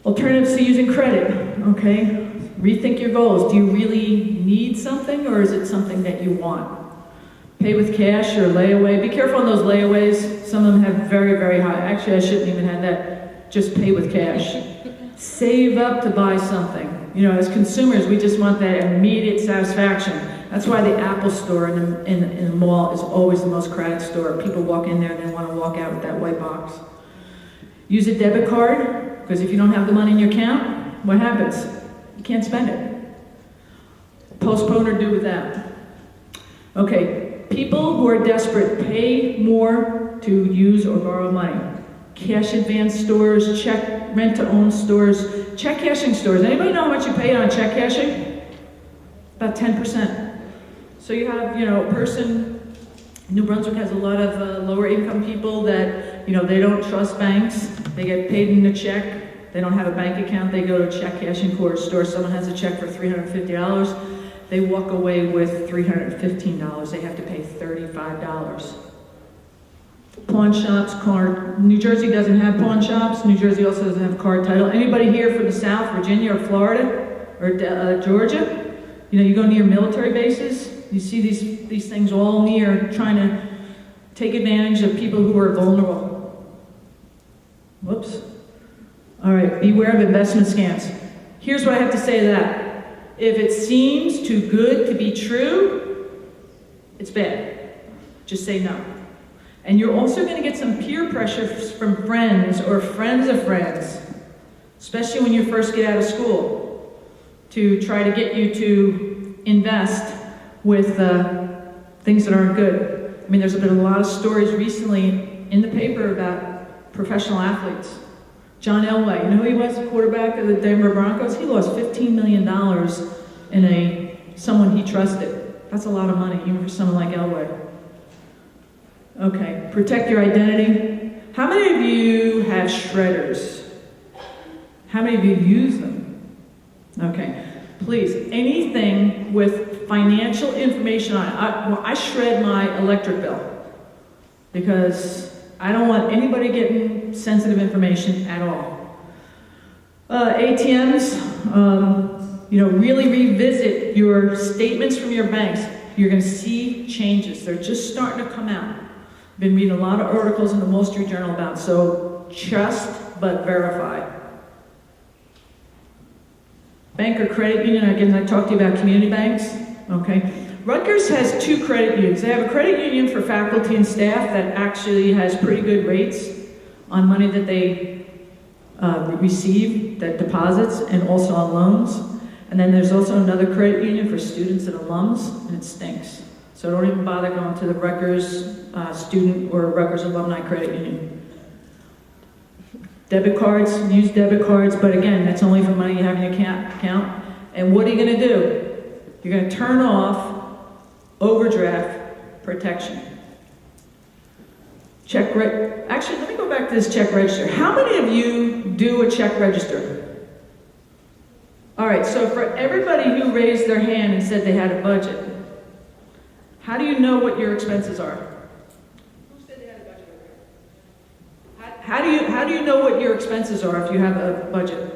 Alternatives to using credit, okay? Rethink your goals. Do you really need something, or is it something that you want? Pay with cash or layaway. Be careful on those layaways. Some of them have very, very high. Actually, I shouldn't even have that. Just pay with cash. Save up to buy something. As consumers, we just want that immediate satisfaction. That's why the Apple store in the mall is always the most crowded store. People walk in there and they want to walk out with that white box. Use a debit card, because if you don't have the money in your account, what happens? You can't spend it. Postpone or do without. Okay. People who are desperate pay more to use or borrow money. Cash advance stores, check rent-to-own stores, check cashing stores. Anybody know how much you paid on check cashing? About 10%. So you have, a person, New Brunswick has a lot of lower income people that, they don't trust banks. They get paid in a check. They don't have a bank account, they go to a check cashing store, someone has a check for $350, they walk away with $315, they have to pay $35. Pawn shops, New Jersey doesn't have pawn shops, New Jersey also doesn't have card title. Anybody here from the South, Virginia or Florida or Georgia? You know, you go near military bases, you see these things all near, trying to take advantage of people who are vulnerable. Whoops. All right, beware of investment scams. Here's what I have to say to that. If it seems too good to be true, it's bad. Just say no. And you're also going to get some peer pressure from friends or friends of friends, especially when you first get out of school, to try to get you to invest with things that aren't good. I mean, there's been a lot of stories recently in the paper about professional athletes. John Elway, you know who he was, the quarterback of the Denver Broncos? He lost $15 million in someone he trusted. That's a lot of money, even for someone like Elway. Okay, protect your identity. How many of you have shredders? How many of you use them? Okay, please, anything with financial information on it. I shred my electric bill because I don't want anybody getting sensitive information at all. ATMs, really revisit your statements from your banks. You're going to see changes. They're just starting to come out. I've been reading a lot of articles in the Wall Street Journal about, so trust but verify. Bank or credit union, again, I talked to you about community banks, okay? Rutgers has 2 credit unions. They have a credit union for faculty and staff that actually has pretty good rates on money that they receive, that deposits, and also on loans. And then there's also another credit union for students and alums, and it stinks. So don't even bother going to the Rutgers student or Rutgers alumni credit union. Debit cards, use debit cards, but again, that's only for money you have in your account. And what are you going to do? You're going to turn off overdraft protection. Actually, let me go back to this check register. How many of you do a check register? All right, so for everybody who raised their hand and said they had a budget, how do you know what your expenses are? Who said they had a budget? How do you know what your expenses are if you have a budget?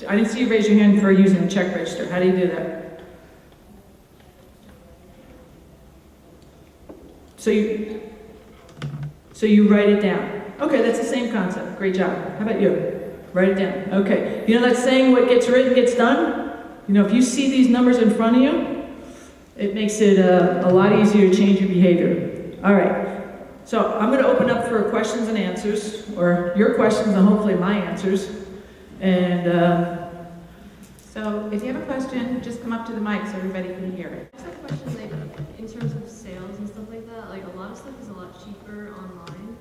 I didn't see you raise your hand for using a check register. How do you do that? So you write it down. Okay, that's the same concept. Great job. How about you? Write it down. Okay. You know that saying, what gets written gets done? You know, if you see these numbers in front of you, it makes it a lot easier to change your behavior. All right. So I'm going to open up for questions and answers, or your questions and hopefully my answers. And so if you have a question, just come up to the mic so everybody can hear it. I just have a question, like, in terms of sales and stuff like that, like, a lot of stuff is a lot cheaper online.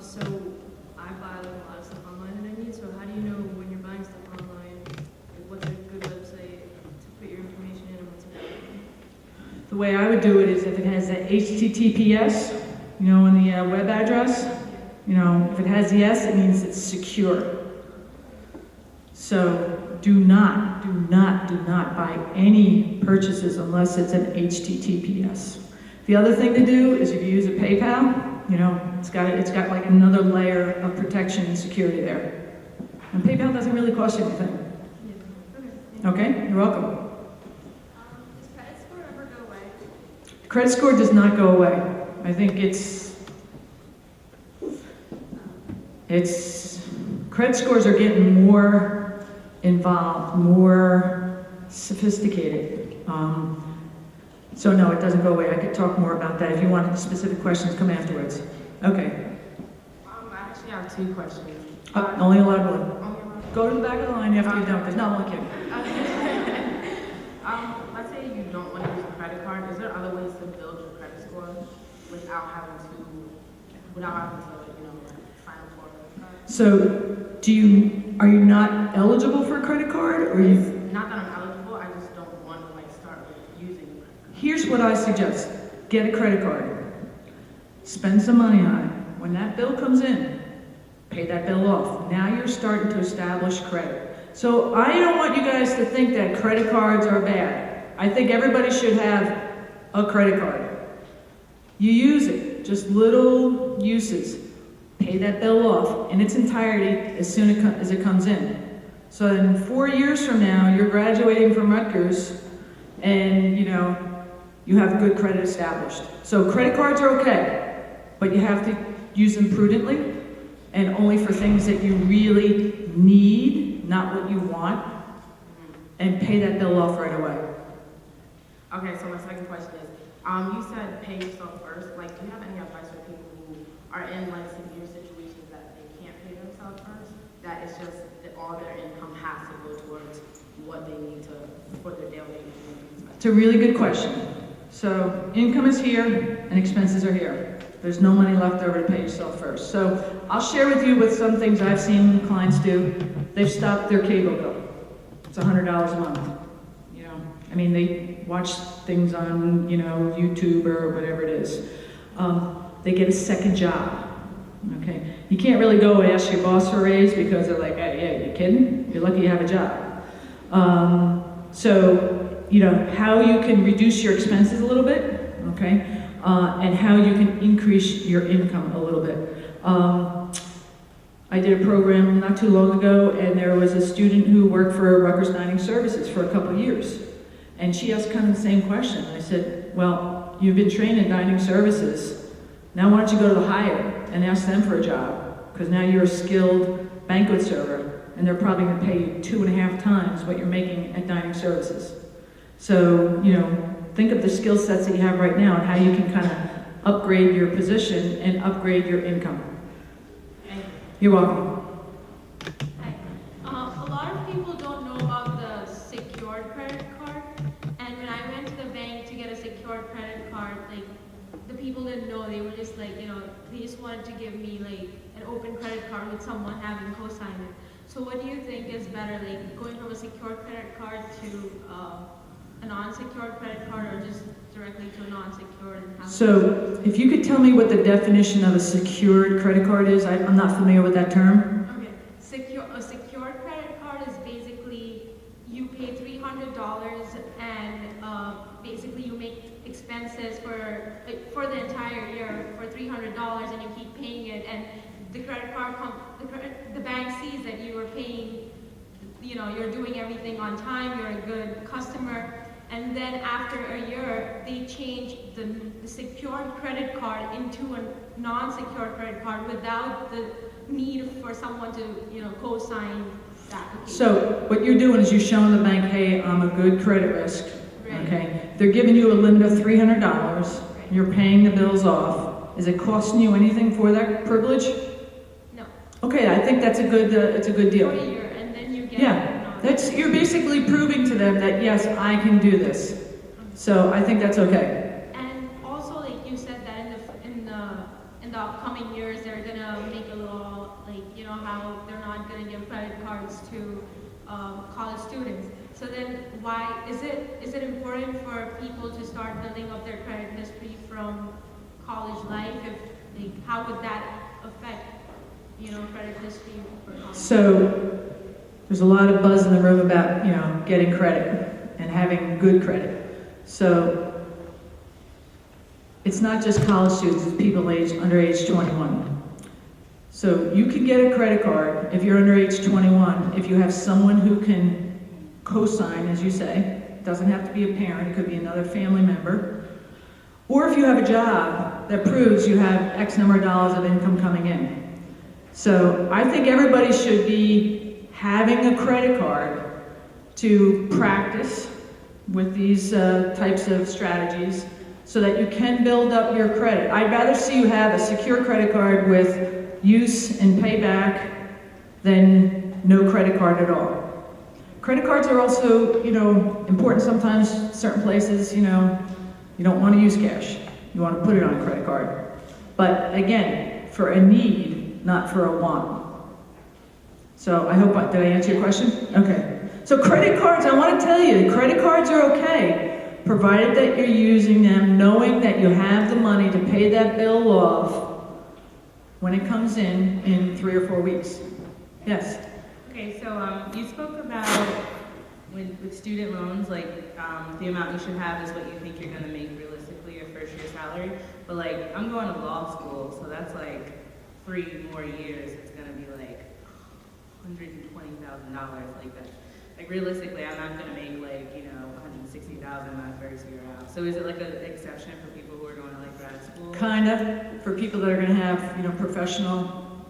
So I buy, like, a lot of stuff online that I need, so how do you know when you're buying stuff online, like, what's a good website to put your information in and what's a bad one? the way I would do it is if it has the HTTPS, you know, in the web address, you know, if it has yes, it means it's secure. So do not buy any purchases unless it's an HTTPS. The other thing to do is if you use a PayPal, you know, it's got like another layer of protection and security there. And PayPal doesn't really cost you anything. Yeah. Okay, you're welcome. Does credit score ever go away? Credit score does not go away. I think credit scores are getting more involved, more sophisticated. So no, it doesn't go away. I could talk more about that. If you want specific questions, come afterwards. Okay. I actually have two questions. Only allowed one. Go to the back of the line after you're done, because no, I'm only kidding. Let's say you don't want to use a credit card. Is there other ways to build your credit score without having to sign up for it? So, are you not eligible for a credit card, or you? Not that I'm eligible. I just don't want to start using a credit card. Here's what I suggest: get a credit card, spend some money on it. When that bill comes in, pay that bill off. Now you're starting to establish credit. So I don't want you guys to think that credit cards are bad. I think everybody should have a credit card. You use it, just little uses. Pay that bill off in its entirety as soon as it comes in. So in 4 years from now, you're graduating from Rutgers and, you have good credit established. So credit cards are okay, but you have to use them prudently and only for things that you really need, not what you want, and pay that bill off right away. Okay, so my second question is, you said pay yourself first. Like, do you have any advice for people who are in like severe situations that they can't pay themselves first? That it's just that all their income has to go towards what they need to for their daily expenses. It's a really good question. So income is here and expenses are here. There's no money left over to pay yourself first. So I'll share with you with some things I've seen clients do. They've stopped their cable bill. It's $100 a month. They watch things on, YouTube or whatever it is. They get a second job. Okay, you can't really go and ask your boss for a raise because they're like, hey, yeah, you kidding? You're lucky you have a job. How you can reduce your expenses a little bit, okay, and how you can increase your income a little bit. I did a program not too long ago, and there was a student who worked for Rutgers Dining Services for a couple of years. And she asked kind of the same question. I said, well, you've been trained in dining services. Now why don't you go to the Hyatt and ask them for a job? Because now you're a skilled banquet server, and they're probably going to pay you 2.5 times what you're making at dining services. So, think of the skill sets that you have right now and how you can kind of upgrade your position and upgrade your income. You're welcome. Hi. A lot of people don't know about the secured credit card, and when I went to the bank to get a secured credit card, the people didn't know. They were just they just wanted to give me an open credit card with someone having co-signed it. So what do you think is better, going from a secured credit card to a non-secured credit card, or just directly to a non-secured? So if you could tell me what the definition of a secured credit card is, I'm not familiar with that term. Okay, a secured credit card is basically you pay $300 and basically you make expenses for the entire year for $300 and you keep paying it, and the credit card the bank sees that you are paying, you're doing everything on time, you're a good customer. And then after a year, they change the secured credit card into a non-secured credit card without the need for someone to, co-sign that application. So what you're doing is you're showing the bank, hey, I'm a good credit risk. Right. Okay. They're giving you a limit of $300. Right. You're paying the bills off. Is it costing you anything for that privilege? No. Okay, I think that's a good. It's a good deal. For a year, and then you get. Yeah. You're basically proving to them that yes, I can do this. So I think that's okay. And also, you said that in the upcoming years, they're gonna make a law, how they're not gonna give credit cards to college students. So then, why is it important for people to start building up their credit history from college life? How would that affect credit history for college? So there's a lot of buzz in the room about, getting credit and having good credit. So it's not just college students, it's people under age 21. So you can get a credit card if you're under age 21, if you have someone who can co-sign, as you say. It doesn't have to be a parent, it could be another family member. Or if you have a job that proves you have X number of dollars of income coming in. So I think everybody should be having a credit card to practice with these types of strategies so that you can build up your credit. I'd rather see you have a secure credit card with use and payback than no credit card at all. Credit cards are also, important sometimes, certain places, you don't want to use cash. You want to put it on a credit card. But again, for a need, not for a want. So I hope, did I answer your question? Okay. So credit cards, I want to tell you, credit cards are okay, provided that you're using them knowing that you have the money to pay that bill off when it comes in 3 or 4 weeks. Yes? Okay, so you spoke about with student loans, like the amount you should have is what you think you're going to make realistically your first year salary. But like I'm going to law school, so that's like 3 more years. It's going to be like $120,000 like that. Like realistically, I'm not going to make like $160,000 my first year out. So is it like an exception for people who are going to like grad school? Kinda, for people that are gonna have, professional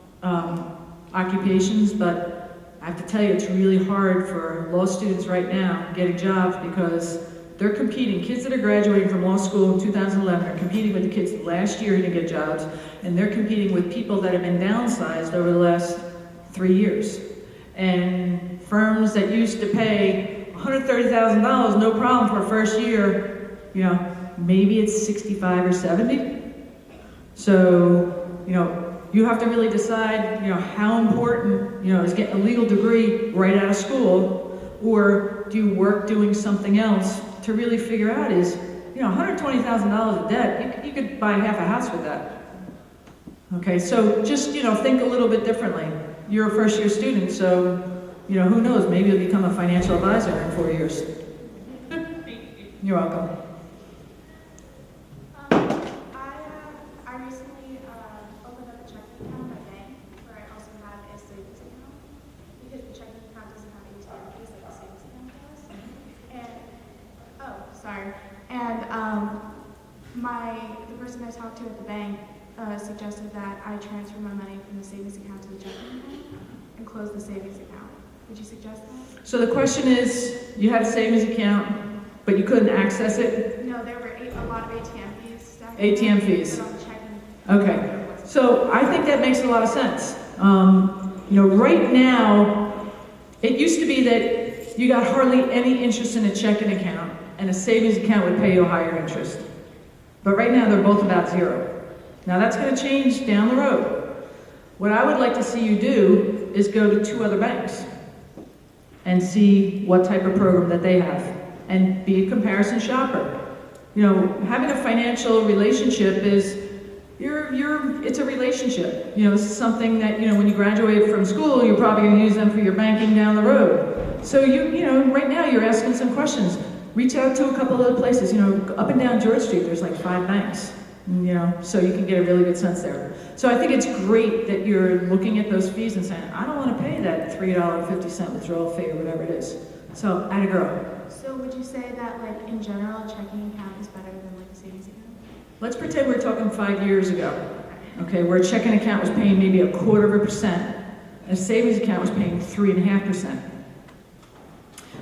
occupations, but I have to tell you, it's really hard for law students right now getting jobs because they're competing. Kids that are graduating from law school in 2011 are competing with the kids last year to get jobs, and they're competing with people that have been downsized over the last 3 years. And firms that used to pay $130,000, no problem for a first year, maybe it's 65 or 70. So, you have to really decide, how important, is getting a legal degree right out of school, or do you work doing something else to really figure out is, $120,000 of debt, you could buy half a house with that. Okay, so just, think a little bit differently. You're a first year student, so, who knows, maybe you'll become a financial advisor in 4 years. You're welcome. I recently opened up a checking account at a bank where I also have a savings account because the checking account doesn't have ATM fees like the savings account does. And the person I talked to at the bank suggested that I transfer my money from the savings account to the checking account and close the savings account. Would you suggest that? So the question is, you had a savings account, but you couldn't access it? No, there were a lot of ATM fees. ATM fees. On the checking. Okay, so I think that makes a lot of sense. Right now, it used to be that you got hardly any interest in a checking account, and a savings account would pay you a higher interest. But right now, they're both about 0. Now that's going to change down the road. What I would like to see you do is go to 2 other banks and see what type of program that they have, and be a comparison shopper. Having a financial relationship is, it's a relationship. This is something that, when you graduate from school, you're probably going to use them for your banking down the road. So right now you're asking some questions. Reach out to a couple of other places. Up and down George Street, there's like 5 banks. So you can get a really good sense there. So I think it's great that you're looking at those fees and saying, I don't want to pay that $3.50 withdrawal fee or whatever it is. So, atta girl. So would you say that, like, in general, a checking account is better than, like, a savings account? Let's pretend we're talking 5 years ago, okay, where a checking account was paying maybe 0.25%, and a savings account was paying 3.5%.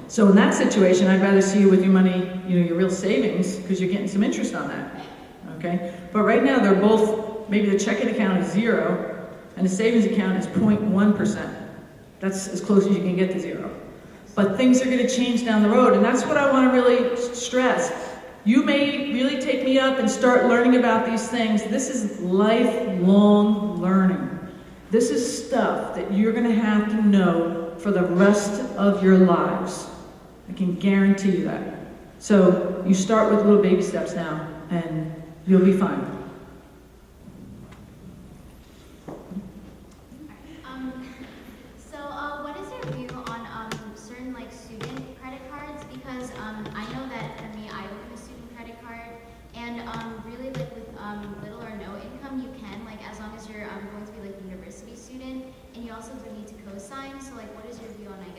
So in that situation, I'd rather see you with your money, your real savings, because you're getting some interest on that, okay? But right now, they're both, maybe the checking account is 0, and the savings account is 0.1%. That's as close as you can get to 0. But things are going to change down the road, and that's what I want to really stress. You may really take me up and start learning about these things. This is lifelong learning. This is stuff that you're going to have to know for the rest of your lives. I can guarantee you that. So you start with little baby steps now, and you'll be fine. What is your view on certain student credit cards? Because I know that for me, I opened a student credit card, and really with little or no income, you can as long as you're going to be a university student, and you also do need to co-sign. So what is your view on the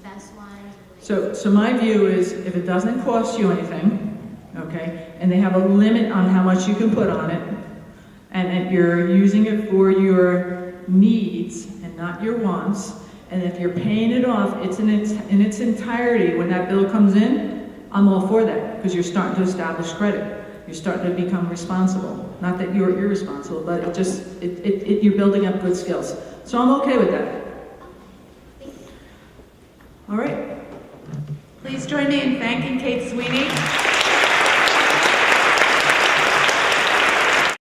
best ones? So my view is if it doesn't cost you anything, okay, and they have a limit on how much you can put on it, and that you're using it for your needs and not your wants, and if you're paying it off, it's in its entirety when that bill comes in, I'm all for that, because you're starting to establish credit. You're starting to become responsible. Not that you're irresponsible, but you're building up good skills. So I'm okay with that. All right. Please join me in thanking Kate Sweeney.